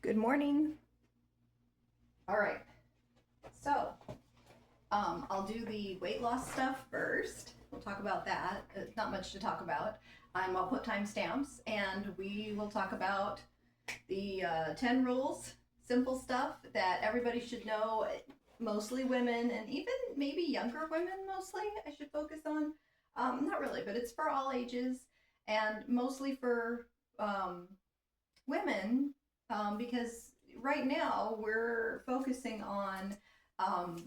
Good morning. All right, so I'll do the weight loss stuff first. We'll talk about that. It's not much to talk about. I'll put timestamps and we will talk about the 10 rules, simple stuff that everybody should know, mostly women and even maybe younger women, mostly. I should focus on. Not really, but it's for all ages and mostly for um, women because right now we're focusing on um,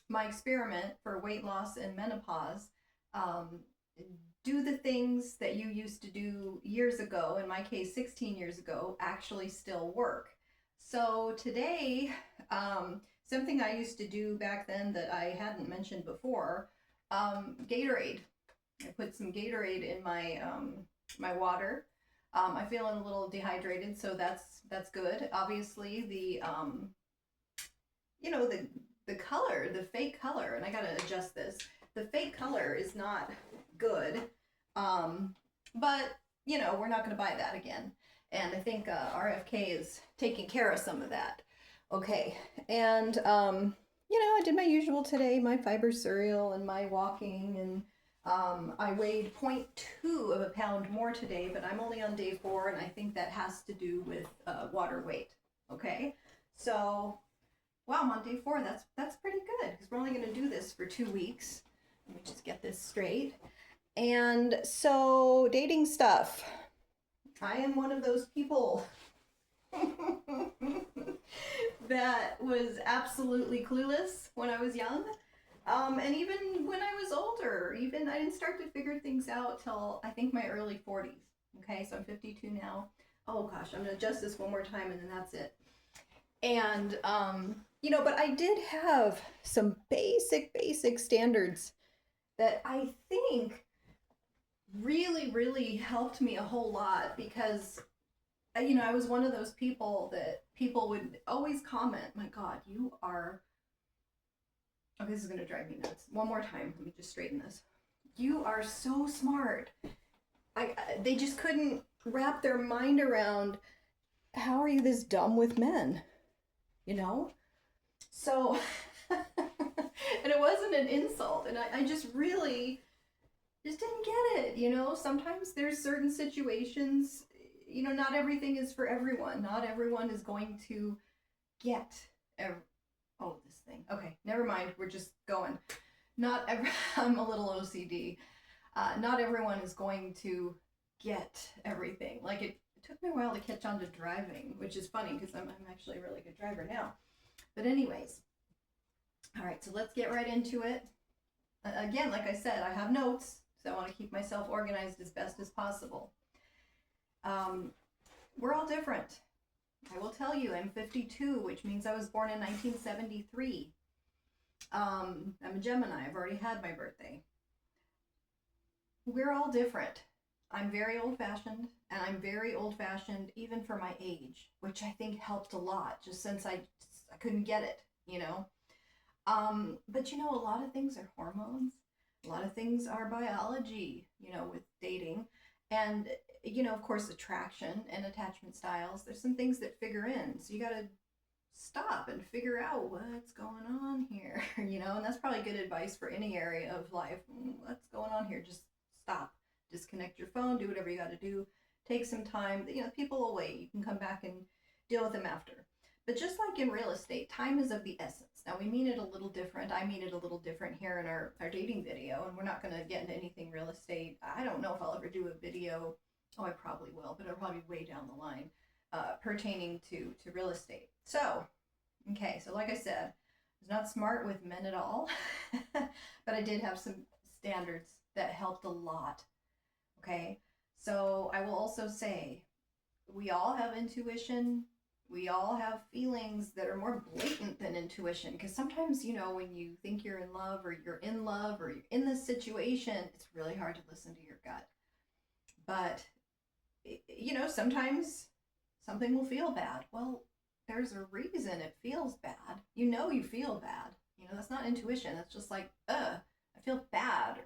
my experiment for weight loss and menopause. Um, do the things that you used to do years ago, in my case 16 years ago, actually still work? So today, something I used to do back then that I hadn't mentioned before, Gatorade. I put some Gatorade in my water. I'm feeling a little dehydrated, so that's good. Obviously, the color, the fake color, and I gotta adjust this. The fake color is not good, but we're not gonna buy that again. And I think RFK is taking care of some of that. Okay, and I did my usual today, my fiber cereal and my walking, and I weighed zero point 0.2 of a pound more today, but I'm only on day 4, and I think that has to do with water weight. Okay, so wow, I'm on day 4. That's pretty good because we're only going to do this for 2 weeks. Let me just get this straight. And so, dating stuff. I am one of those people that was absolutely clueless when I was young. And even when I was older, even I didn't start to figure things out till I think my early 40s. Okay, so I'm 52 now. Oh gosh, I'm gonna adjust this one more time and then that's it. And but I did have some basic standards that I think really helped me a whole lot because I was one of those people that people would always comment, "My God, you are." Okay, this is gonna drive me nuts. One more time. Let me just straighten this. You are so smart. They just couldn't wrap their mind around how are you this dumb with men, you know? So, and it wasn't an insult, and I just really just didn't get it. Sometimes there's certain situations, not everything is for everyone. Not everyone is going to get every, oh, this thing. Okay, never mind. We're just going. Not every, I'm a little OCD. Not everyone is going to get everything. Like it took me a while to catch on to driving, which is funny because I'm actually a really good driver now. But anyways, all right, so let's get right into it. Again, like I said, I have notes, so I want to keep myself organized as best as possible. We're all different. I will tell you, I'm 52, which means I was born in 1973. I'm a Gemini. I've already had my birthday. We're all different. I'm very old fashioned, and I'm very old fashioned even for my age, which I think helped a lot just since I couldn't get it. But a lot of things are hormones, a lot of things are biology, with dating. And, of course, attraction and attachment styles. There's some things that figure in. So you got to stop and figure out what's going on here, and that's probably good advice for any area of life. What's going on here? Just stop, disconnect your phone, do whatever you got to do, take some time. People will wait. You can come back and deal with them after. But just like in real estate, time is of the essence. Now, we mean it a little different. I mean it a little different here in our dating video, and we're not going to get into anything real estate. I don't know if I'll ever do a video. Oh, I probably will, but it'll probably be way down the line pertaining to real estate. So, okay, so like I said, I was not smart with men at all, but I did have some standards that helped a lot. Okay, so I will also say we all have intuition. We all have feelings that are more blatant than intuition because sometimes, when you think you're in love or you're in love or you're in this situation, it's really hard to listen to your gut. But, sometimes something will feel bad. Well, there's a reason it feels bad. You feel bad. That's not intuition. That's just like, I feel bad.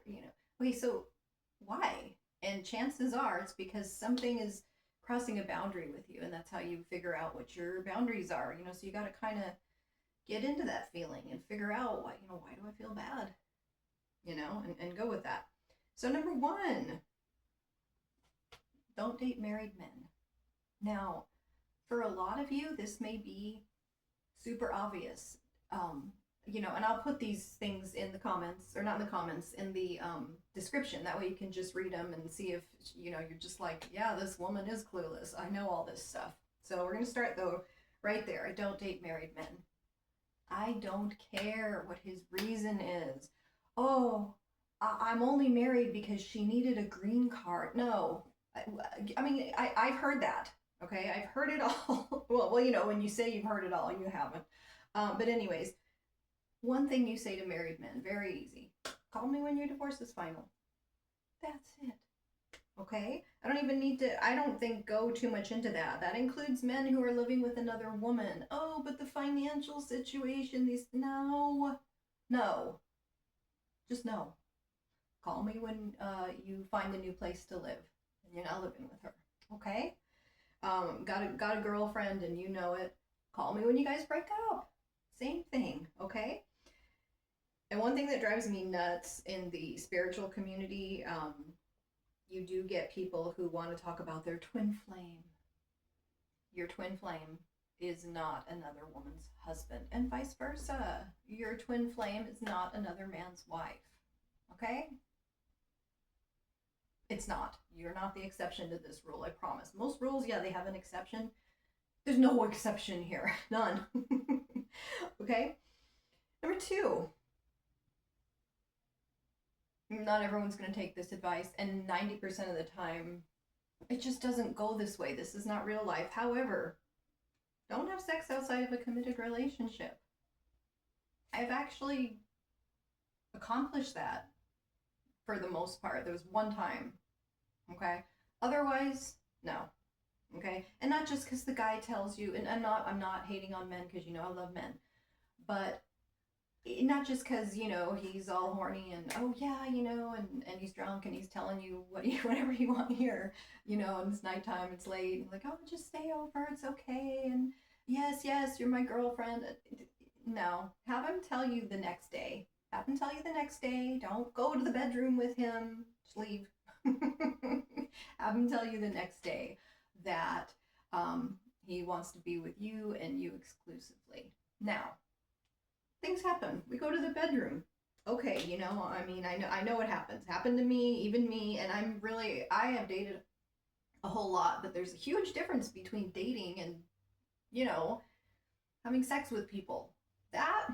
Okay, so why? And chances are it's because something is crossing a boundary with you, and that's how you figure out what your boundaries are. So you got to kind of get into that feeling and figure out why do I feel bad, and go with that. So number one, don't date married men. Now, for a lot of you, this may be super obvious. And I'll put these things in the comments, or not in the comments, in the description. That way you can just read them and see if, you're just like, yeah, this woman is clueless. I know all this stuff. So we're going to start, though, right there. I don't date married men. I don't care what his reason is. Oh, I'm only married because she needed a green card. No. I've heard that. Okay, I've heard it all. well, when you say you've heard it all, you haven't. But anyways, one thing you say to married men, very easy. Call me when your divorce is final. That's it. Okay? I don't think go too much into that. That includes men who are living with another woman. Oh, but the financial situation, no. Just no. Call me when you find a new place to live and you're not living with her. Okay? Got a girlfriend and you know it. Call me when you guys break up. Same thing, okay? And one thing that drives me nuts in the spiritual community, you do get people who want to talk about their twin flame. Your twin flame is not another woman's husband, and vice versa. Your twin flame is not another man's wife, okay? It's not. You're not the exception to this rule, I promise. Most rules, yeah, they have an exception. There's no exception here. None. Okay? Number two. Not everyone's going to take this advice, and 90% of the time, it just doesn't go this way. This is not real life. However, don't have sex outside of a committed relationship. I've actually accomplished that for the most part. There was one time. Okay? Otherwise, no. Okay? And not just because the guy tells you, and I'm not hating on men because I love men, but not just because he's all horny and oh yeah and he's drunk and he's telling you whatever you want to hear, and it's nighttime, it's late, and like, oh, just stay over, it's okay, and yes, you're my girlfriend. No, have him tell you the next day. Don't go to the bedroom with him, just leave. Have him tell you the next day that he wants to be with you and you exclusively. Now, things happen. We go to the bedroom. Okay, I know it happens. Happened to me, even me, and I have dated a whole lot, but there's a huge difference between dating and, having sex with people. That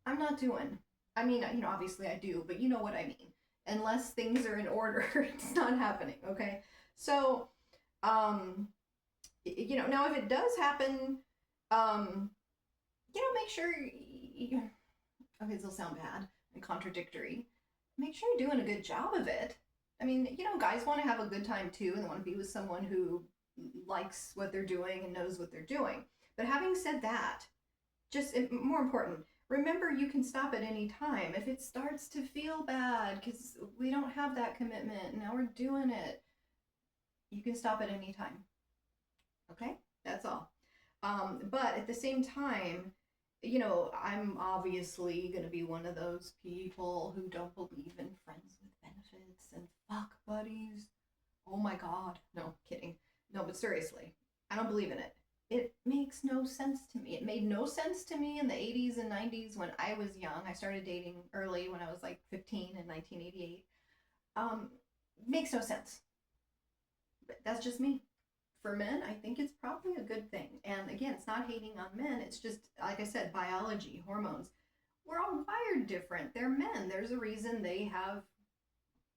I'm not doing. Obviously I do, but you know what I mean. Unless things are in order, it's not happening, okay? So, now if it does happen, make sure okay, this will sound bad and contradictory. Make sure you're doing a good job of it. Guys want to have a good time too, and they want to be with someone who likes what they're doing and knows what they're doing. But having said that, just more important, remember you can stop at any time. If it starts to feel bad because we don't have that commitment, now we're doing it, you can stop at any time. Okay? That's all. But at the same time, I'm obviously going to be one of those people who don't believe in friends with benefits and fuck buddies. Oh my God. No, kidding. No, but seriously, I don't believe in it. It makes no sense to me. It made no sense to me in the 80s and 90s when I was young. I started dating early when I was like 15 in 1988. Makes no sense. But that's just me. For men, I think it's probably a good thing. And again, it's not hating on men. It's just, like I said, biology, hormones. We're all wired different. They're men. There's a reason they have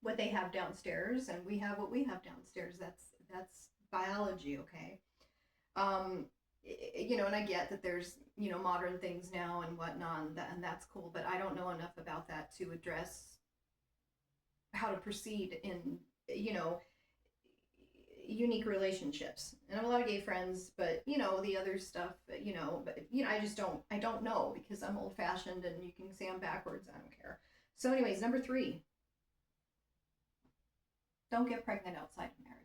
what they have downstairs and we have what we have downstairs. That's biology, okay? And I get that there's, modern things now and whatnot, and that's cool, but I don't know enough about that to address how to proceed in, unique relationships. And I have a lot of gay friends, but the other stuff, but I don't know because I'm old fashioned and you can say I'm backwards. I don't care. So anyways, number 3, don't get pregnant outside of marriage.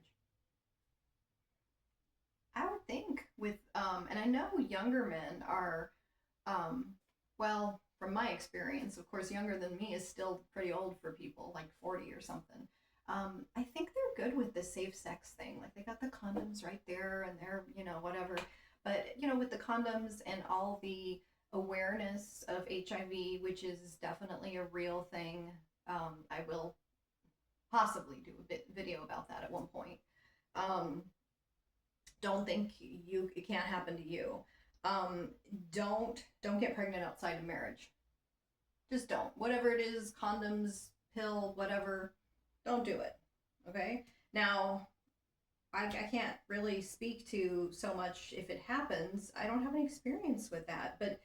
I would think with, and I know younger men are, um, well, from my experience, of course, younger than me is still pretty old for people, like 40 or something. I think they're good with the safe sex thing. Like they got the condoms right there and they're, whatever. But, with the condoms and all the awareness of HIV, which is definitely a real thing, I will possibly do a video about that at one point. Um, don't think it can't happen to you. Um, don't get pregnant outside of marriage. Just don't. Whatever it is, condoms, pill, whatever, don't do it. Okay? Now, I can't really speak to so much if it happens. I don't have any experience with that, but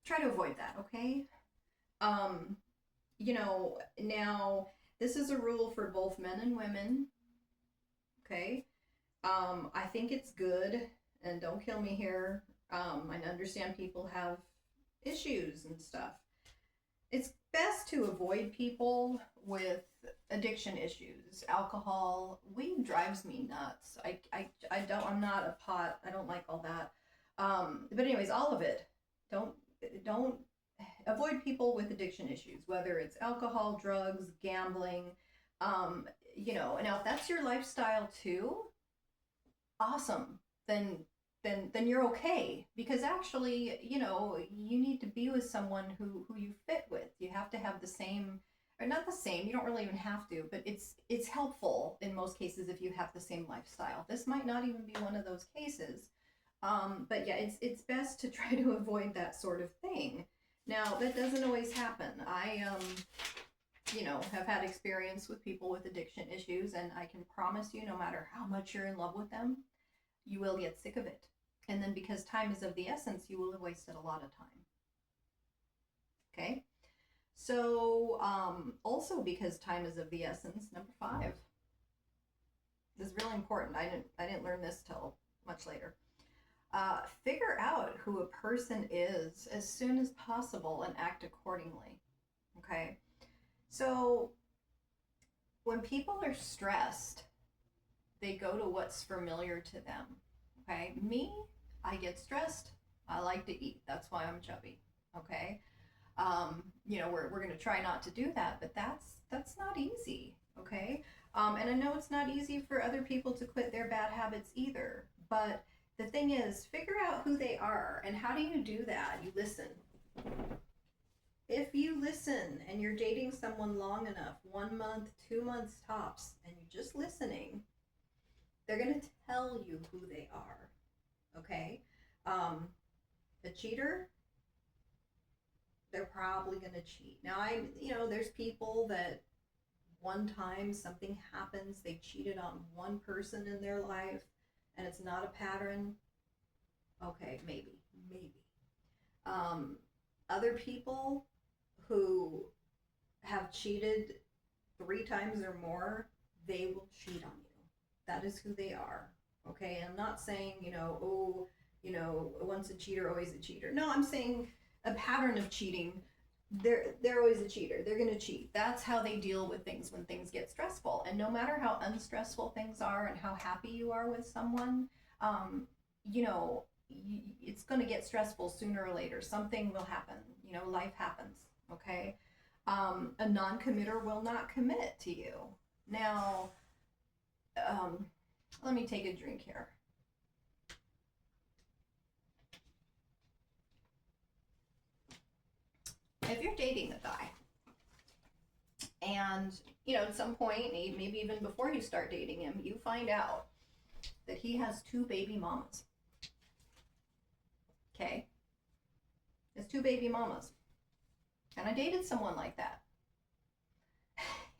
try to avoid that, okay? Um, now this is a rule for both men and women, okay? I think it's good, and don't kill me here. I understand people have issues and stuff. It's best to avoid people with addiction issues. Alcohol, weed drives me nuts. I'm not a pot. I don't like all that. But anyways, all of it. Don't avoid people with addiction issues, whether it's alcohol, drugs, gambling. Now if that's your lifestyle too, awesome. Then you're okay, because actually, you need to be with someone who you fit with. You have to have the same, or not the same, you don't really even have to, but it's helpful in most cases if you have the same lifestyle. This might not even be one of those cases. But yeah, it's best to try to avoid that sort of thing. Now, that doesn't always happen. I have had experience with people with addiction issues, and I can promise you, no matter how much you're in love with them, you will get sick of it. And then because time is of the essence, you will have wasted a lot of time. Okay? So, also because time is of the essence, number 5. This is really important. I didn't learn this till much later. Figure out who a person is as soon as possible and act accordingly. Okay? So, when people are stressed, they go to what's familiar to them. Okay? Me, I get stressed. I like to eat. That's why I'm chubby. Okay? We're going to try not to do that, but that's not easy. Okay? And I know it's not easy for other people to quit their bad habits either. But the thing is, figure out who they are. And how do you do that? You listen. If you listen and you're dating someone long enough, 1 month, 2 months tops, and you're just listening, they're going to tell you who they are. Okay? A cheater, they're probably going to cheat. Now, there's people that one time something happens, they cheated on one person in their life, and it's not a pattern. Okay, maybe. Other people who have cheated 3 times or more, they will cheat on you. That is who they are. Okay, I'm not saying, once a cheater, always a cheater. No, I'm saying a pattern of cheating. They're always a cheater. They're going to cheat. That's how they deal with things when things get stressful. And no matter how unstressful things are and how happy you are with someone, it's going to get stressful sooner or later. Something will happen. Life happens. Okay? A non-committer will not commit to you. Now, let me take a drink here. If you're dating a guy and, at some point, maybe even before you start dating him, you find out that he has 2 baby mamas. Okay? He has 2 baby mamas. And I dated someone like that.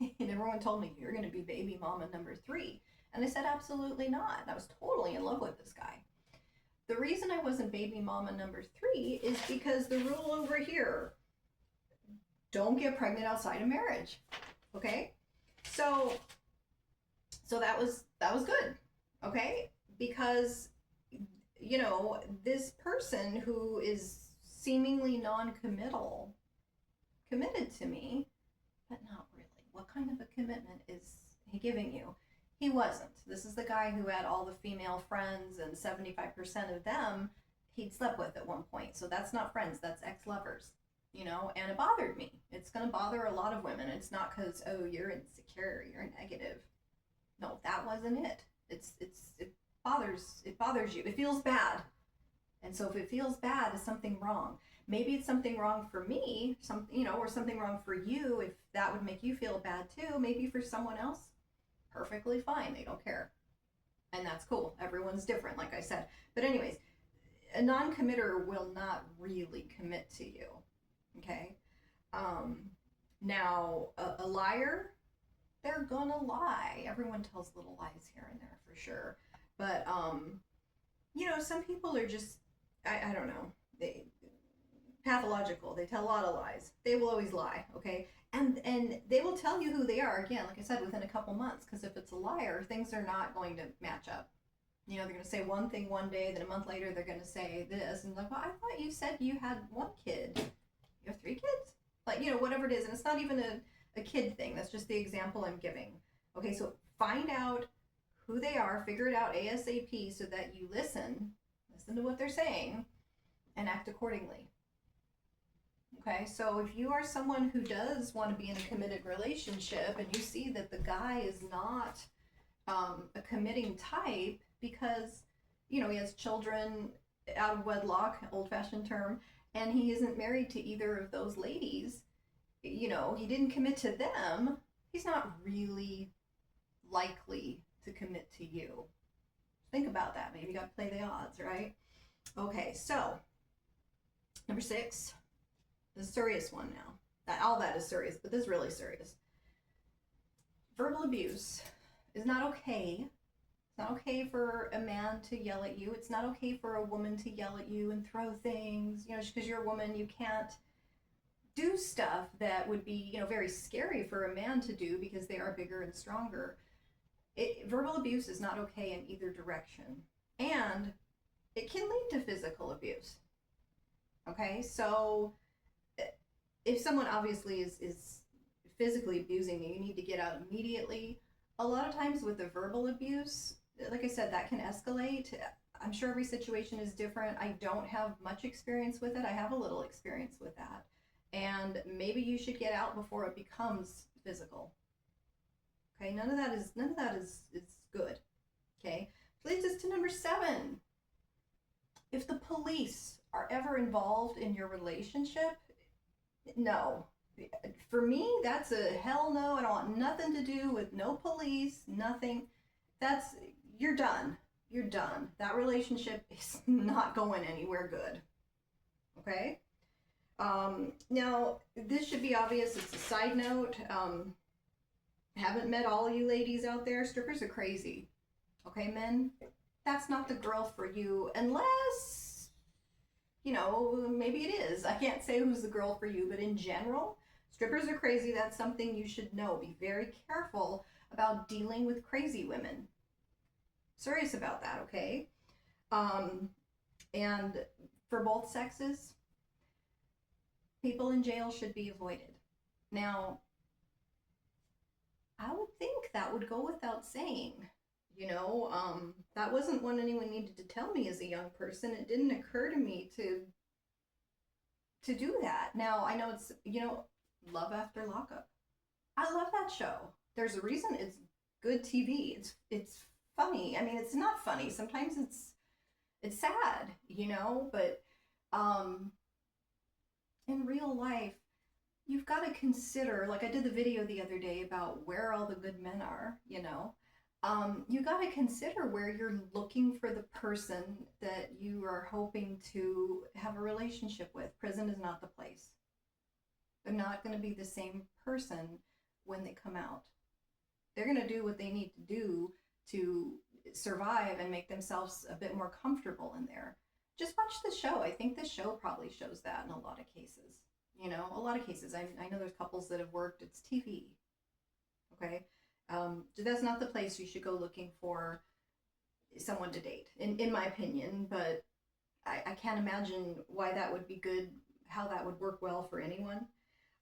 And everyone told me, you're going to be baby mama number 3. And I said, absolutely not. And I was totally in love with this guy. The reason I wasn't baby mama number 3 is because the rule over here, don't get pregnant outside of marriage. Okay? So that was good. Okay? Because, this person who is seemingly non-committal committed to me, but not really. What kind of a commitment is he giving you? He wasn't. This is the guy who had all the female friends, and 75% of them he'd slept with at one point. So that's not friends, that's ex-lovers, you know, and it bothered me. It's going to bother a lot of women. It's not because, oh, you're insecure, you're negative. No, that wasn't it. It bothers you. It feels bad. And so if it feels bad, is something wrong? Maybe it's something wrong for me, or something wrong for you if that would make you feel bad too. Maybe for someone else, perfectly fine. They don't care. And that's cool. Everyone's different, like I said. But anyways, a non-committer will not really commit to you. Okay? Now, a liar, they're gonna lie. Everyone tells little lies here and there for sure. But, some people are just, I don't know, pathological. They tell a lot of lies. They will always lie, okay? And they will tell you who they are, again, like I said, within a couple months, because if it's a liar, things are not going to match up. They're going to say one thing one day, then a month later they're going to say this, and like, well, I thought you said you had one kid. You have 3 kids? Like, whatever it is, and it's not even a kid thing. That's just the example I'm giving. Okay, so find out who they are, figure it out ASAP so that you listen to what they're saying, and act accordingly. Okay, so if you are someone who does want to be in a committed relationship and you see that the guy is not a committing type because, he has children out of wedlock, old-fashioned term, and he isn't married to either of those ladies, he didn't commit to them, he's not really likely to commit to you. Think about that. Maybe you got to play the odds, right? Okay, so number 6, the serious one now. All that is serious, but this is really serious. Verbal abuse is not okay. It's not okay for a man to yell at you. It's not okay for a woman to yell at you and throw things. Just because you're a woman, you can't do stuff that would be, very scary for a man to do because they are bigger and stronger. Verbal abuse is not okay in either direction. And it can lead to physical abuse. Okay, so if someone obviously is physically abusing you, you need to get out immediately. A lot of times with the verbal abuse, like I said, that can escalate. I'm sure every situation is different. I don't have much experience with it. I have a little experience with that. And maybe you should get out before it becomes physical. Okay, none of that is good. Okay, which leads us to number 7. If the police are ever involved in your relationship, no. For me, that's a hell no. I don't want nothing to do with no police, nothing. You're done. You're done. That relationship is not going anywhere good. Okay? Now, this should be obvious. It's a side note. Haven't met all of you ladies out there. Strippers are crazy. Okay, men? That's not the girl for you unless, maybe it is. I can't say who's the girl for you, but in general, strippers are crazy. That's something you should know. Be very careful about dealing with crazy women. Serious about that, okay? And for both sexes, people in jail should be avoided. Now, I would think that would go without saying. That wasn't what anyone needed to tell me as a young person. It didn't occur to me to do that. Now, I know it's, Love After Lockup. I love that show. There's a reason it's good TV. It's funny. I mean, it's not funny. Sometimes it's sad, but in real life, you've got to consider, like I did the video the other day about where all the good men are, you got to consider where you're looking for the person that you are hoping to have a relationship with. Prison is not the place. They're not going to be the same person when they come out. They're going to do what they need to do to survive and make themselves a bit more comfortable in there. Just watch the show. I think the show probably shows that in a lot of cases. A lot of cases. I know there's couples that have worked. It's TV. Okay? So that's not the place you should go looking for someone to date, in my opinion. But I can't imagine why that would be good, how that would work well for anyone.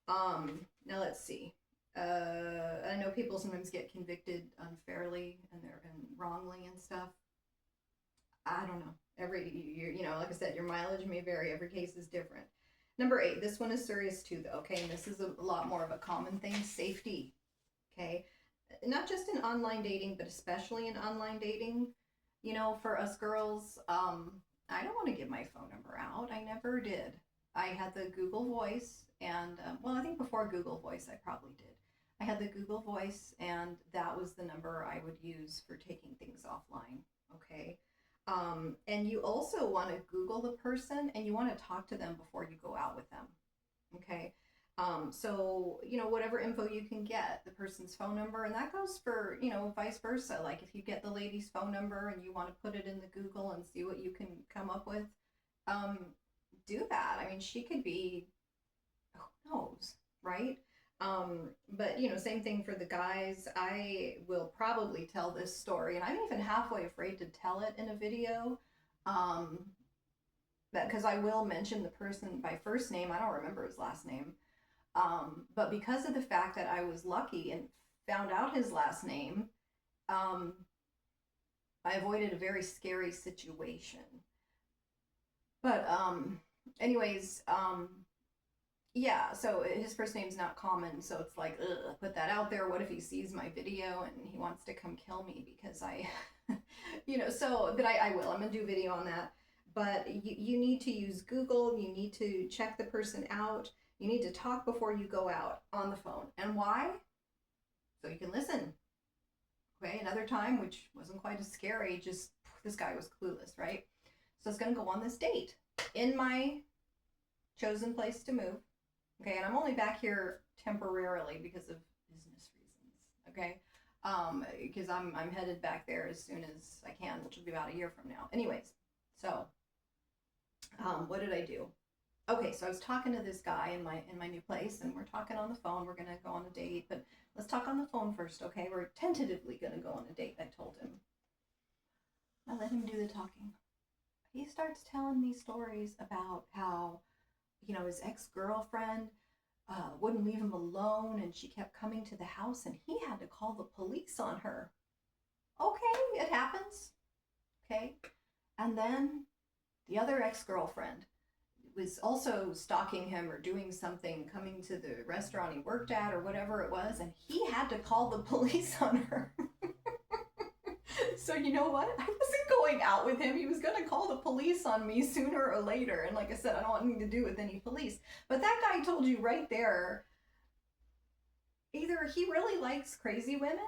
Now let's see. I know people sometimes get convicted unfairly and wrongly and stuff. I don't know. Like I said, your mileage may vary. Every case is different. Number 8, this one is serious too, though. Okay, and this is a lot more of a common thing: safety. Okay, not just in online dating, but especially in online dating. For us girls, I don't want to give my phone number out. I never did. I had the Google Voice, and well, I think before Google Voice, I probably did. I had the Google Voice, and that was the number I would use for taking things offline. Okay. And you also want to Google the person, and you want to talk to them before you go out with them. Okay. So, whatever info you can get, the person's phone number, and that goes for, vice versa. Like if you get the lady's phone number and you want to put it in the Google and see what you can come up with, um, do that. I mean, she could be, who knows, right? But same thing for the guys. I will probably tell this story, and I'm even halfway afraid to tell it in a video. Um, that because I will mention the person by first name. I don't remember his last name. But because of the fact that I was lucky and found out his last name, um, I avoided a very scary situation. But anyways, yeah, so his first name's not common, so it's like, ugh, put that out there. What if he sees my video and he wants to come kill me because I, but I will. I'm gonna do a video on that. But you need to use Google. You need to check the person out. You need to talk before you go out on the phone. And why? So you can listen. Okay, another time, which wasn't quite as scary, just this guy was clueless, right? So I was gonna go on this date in my chosen place to move. Okay, and I'm only back here temporarily because of business reasons. Okay, because I'm headed back there as soon as I can, which will be about a year from now. Anyways, so what did I do? Okay, so I was talking to this guy in my new place, and we're talking on the phone. We're gonna go on a date, but let's talk on the phone first, okay? We're tentatively gonna go on a date. I told him. I let him do the talking. He starts telling me stories about how his ex-girlfriend wouldn't leave him alone, and she kept coming to the house, and he had to call the police on her. Okay, it happens. Okay, and then the other ex-girlfriend was also stalking him or doing something, coming to the restaurant he worked at or whatever it was, and he had to call the police on her. So you know what? I wasn't going out with him. He was going to call the police on me sooner or later. And like I said, I don't want anything to do with any police. But that guy told you right there, either he really likes crazy women,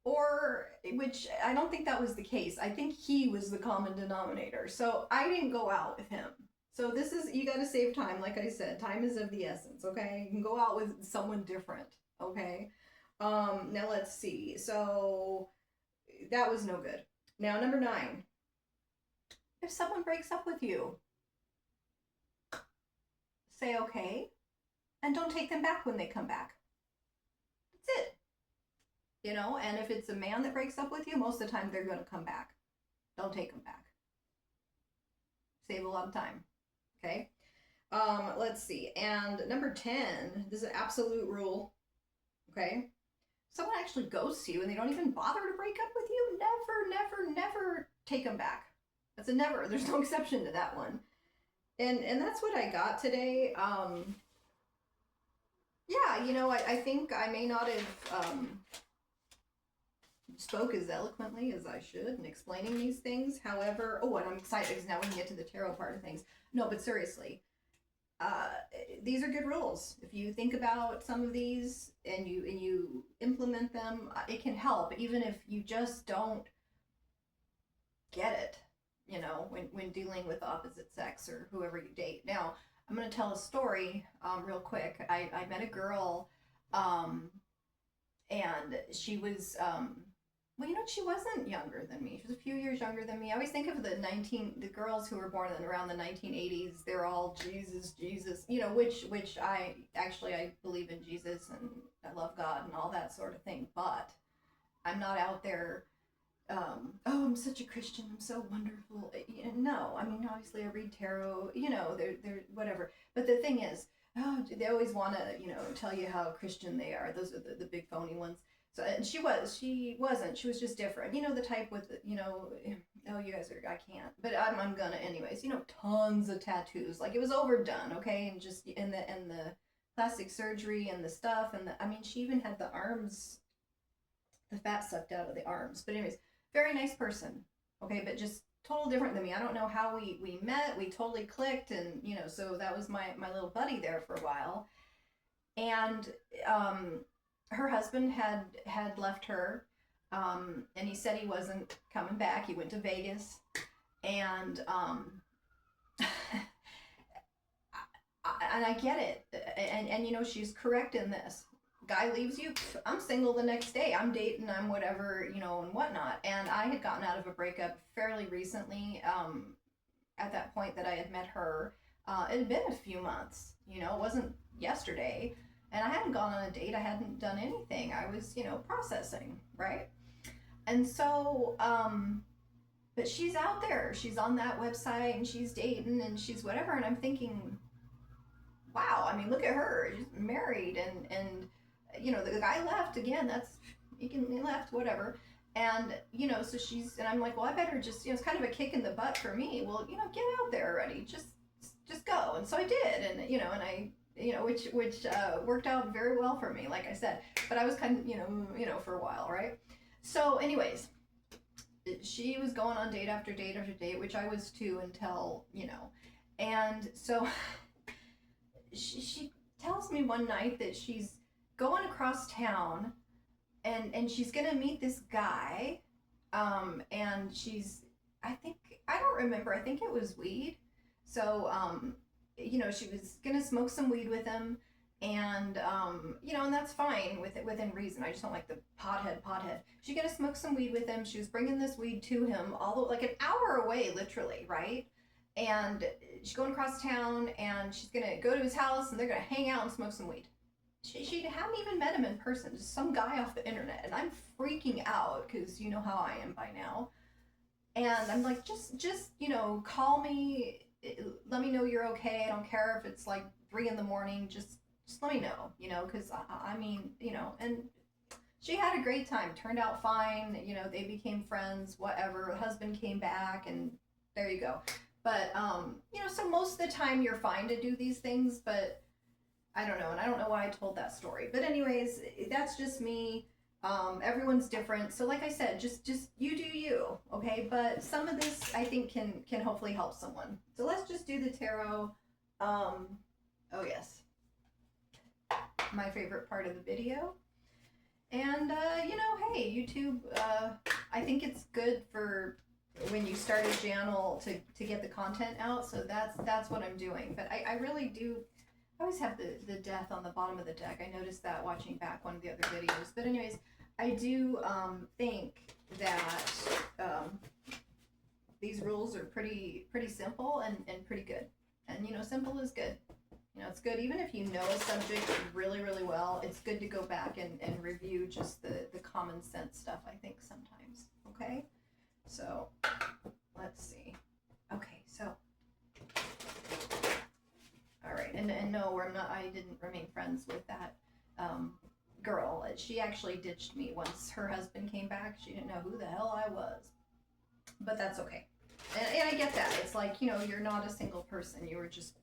or, which I don't think that was the case. I think he was the common denominator. So I didn't go out with him. So you got to save time. Like I said, time is of the essence, okay? You can go out with someone different, okay? Now let's see. So that was no good. Now, number 9. If someone breaks up with you, say okay, and don't take them back when they come back. That's it. And if it's a man that breaks up with you, most of the time they're going to come back. Don't take them back. Save a lot of time. Okay? Let's see. And number 10, this is an absolute rule. Okay? Someone actually ghosts you and they don't even bother to break up with you, never take them back. That's a never. There's no exception to that one. And that's what I got today. Yeah, I think I may not have spoke as eloquently as I should in explaining these things. However, and I'm excited because now we can get to the tarot part of things. No, but seriously, these are good rules. If you think about some of these and you implement them, it can help, even if you just don't get it. When dealing with opposite sex or whoever you date. Now, I'm going to tell a story real quick. I met a girl, and she was she wasn't younger than me. She was a few years younger than me. I always think of the girls who were born around the 1980s. They're all Jesus, which I believe in Jesus and I love God and all that sort of thing. But I'm not out there. I'm such a Christian. I'm so wonderful. No, I mean obviously I read tarot. They're whatever. But the thing is, oh, they always want to, tell you how Christian they are. Those are the big phony ones. So, and she wasn't. She was just different. The type with, oh, you guys are, I can't, but I'm gonna anyways. Tons of tattoos. Like it was overdone, okay, and just in the plastic surgery and the stuff, and I mean, she even had the arms, the fat sucked out of the arms. But anyways, very nice person, okay, but just total different than me. I don't know how we met. We totally clicked, and so that was my little buddy there for a while, and her husband had left her, and he said he wasn't coming back. He went to Vegas, and and I get it, and she's correct in this. Guy leaves you, I'm single the next day. I'm dating, I'm whatever, and whatnot. And I had gotten out of a breakup fairly recently. At that point that I had met her, it had been a few months. It wasn't yesterday, and I hadn't gone on a date. I hadn't done anything. I was, processing, right? And so, but she's out there. She's on that website, and she's dating, and she's whatever. And I'm thinking, wow. I mean, look at her. She's married, and the guy left again. He left, whatever. And, so and I'm like, well, I better just, it's kind of a kick in the butt for me. Well, get out there already. Just go. And so I did. And, and I, which worked out very well for me, like I said, but I was kind of, for a while. Right. So anyways, she was going on date after date after date, which I was too until, and so she tells me one night that she's going across town, and she's gonna meet this guy, and I don't remember, I think it was weed. So she was gonna smoke some weed with him, and and that's fine within reason. I just don't like the pothead. She's gonna smoke some weed with him. She was bringing this weed to him, although like an hour away, literally, right? And she's going across town, and she's gonna go to his house, and they're gonna hang out and smoke some weed. She hadn't even met him in person, just some guy off the internet, and I'm freaking out because you know how I am by now. And I'm like, just call me, let me know you're okay. I don't care if it's like 3 a.m. Just let me know, because I mean, and she had a great time. Turned out fine. They became friends. Whatever. The husband came back, and there you go. But so most of the time you're fine to do these things, but I don't know, and I don't know why I told that story. But anyways, that's just me. Everyone's different. So like I said, just you do you, okay? But some of this I think can hopefully help someone. So let's just do the tarot. Oh yes. My favorite part of the video. And hey, YouTube, I think it's good for when you start a channel to get the content out. So that's what I'm doing. But I really do, I always have the death on the bottom of the deck. I noticed that watching back one of the other videos. But anyways, I do think that these rules are pretty simple and pretty good. And simple is good. It's good even if you know a subject really, really well. It's good to go back and review just the common sense stuff, I think, sometimes. Okay? So, let's see. Okay, so. All right, and no, I didn't remain friends with that girl. She actually ditched me once her husband came back. She didn't know who the hell I was. But that's okay. And I get that. It's like, you're not a single person. You were just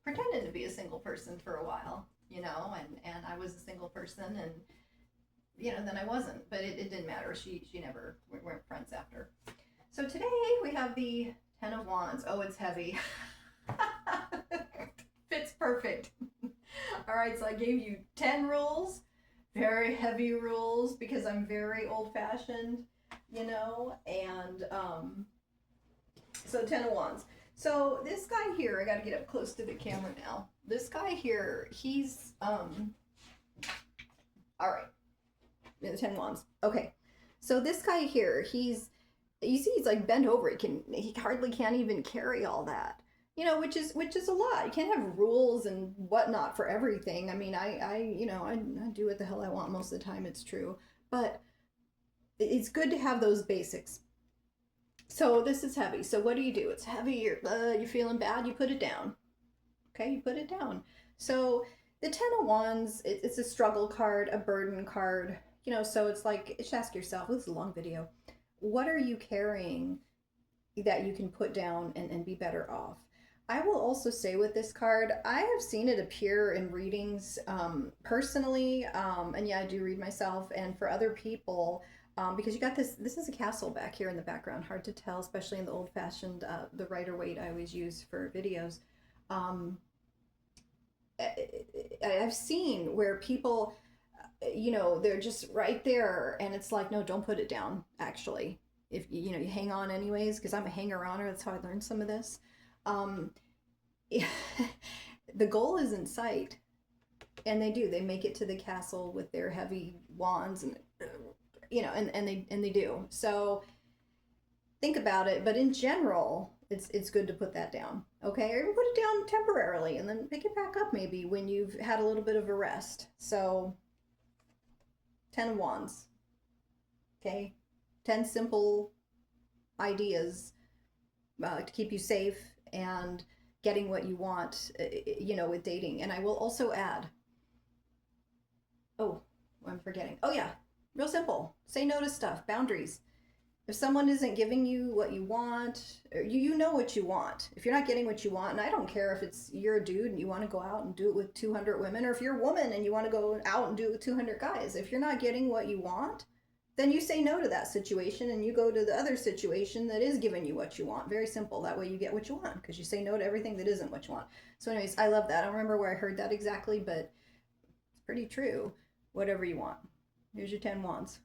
pretended to be a single person for a while, and I was a single person, and then I wasn't, but it didn't matter. She never, we weren't friends after. So today we have the 10 of Wands. Oh, it's heavy. Fits perfect. All right, so I gave you 10 rules, very heavy rules, because I'm very old-fashioned, and so 10 of Wands. So this guy here, I got to get up close to the camera now. This guy here, he's all right. The 10 Wands. Okay. So this guy here, you see he's like bent over. He hardly can't even carry all that. Which is a lot. You can't have rules and whatnot for everything. I mean, I do what the hell I want most of the time. It's true, but it's good to have those basics. So this is heavy. So what do? It's heavy. You're feeling bad. You put it down. Okay, you put it down. So the Ten of Wands, it's a struggle card, a burden card. So it's like, just ask yourself, this is a long video, what are you carrying that you can put down and be better off? I will also say with this card, I have seen it appear in readings personally, and yeah, I do read myself, and for other people, because you got this is a castle back here in the background, hard to tell, especially in the old fashioned, the Rider Waite I always use for videos. Um, I've seen where people, they're just right there, and it's like, no, don't put it down. Actually, if you hang on anyways, because I'm a hanger-oner. That's how I learned some of this. Um, the goal is in sight, and they do. They make it to the castle with their heavy wands, and and they do. So think about it. But in general, it's good to put that down, okay? Or even put it down temporarily and then pick it back up maybe when you've had a little bit of a rest. So 10 of Wands, okay? 10 simple ideas to keep you safe and getting what you want, with dating. And I will also add, oh, I'm forgetting. Oh, yeah, real simple. Say no to stuff, boundaries. If someone isn't giving you what you want, or you know what you want. If you're not getting what you want, and I don't care if it's you're a dude and you want to go out and do it with 200 women, or if you're a woman and you want to go out and do it with 200 guys. If you're not getting what you want, then you say no to that situation and you go to the other situation that is giving you what you want. Very simple. That way you get what you want because you say no to everything that isn't what you want. So, anyways, I love that. I don't remember where I heard that exactly, but it's pretty true. Whatever you want. Here's your 10 wands.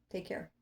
Take care.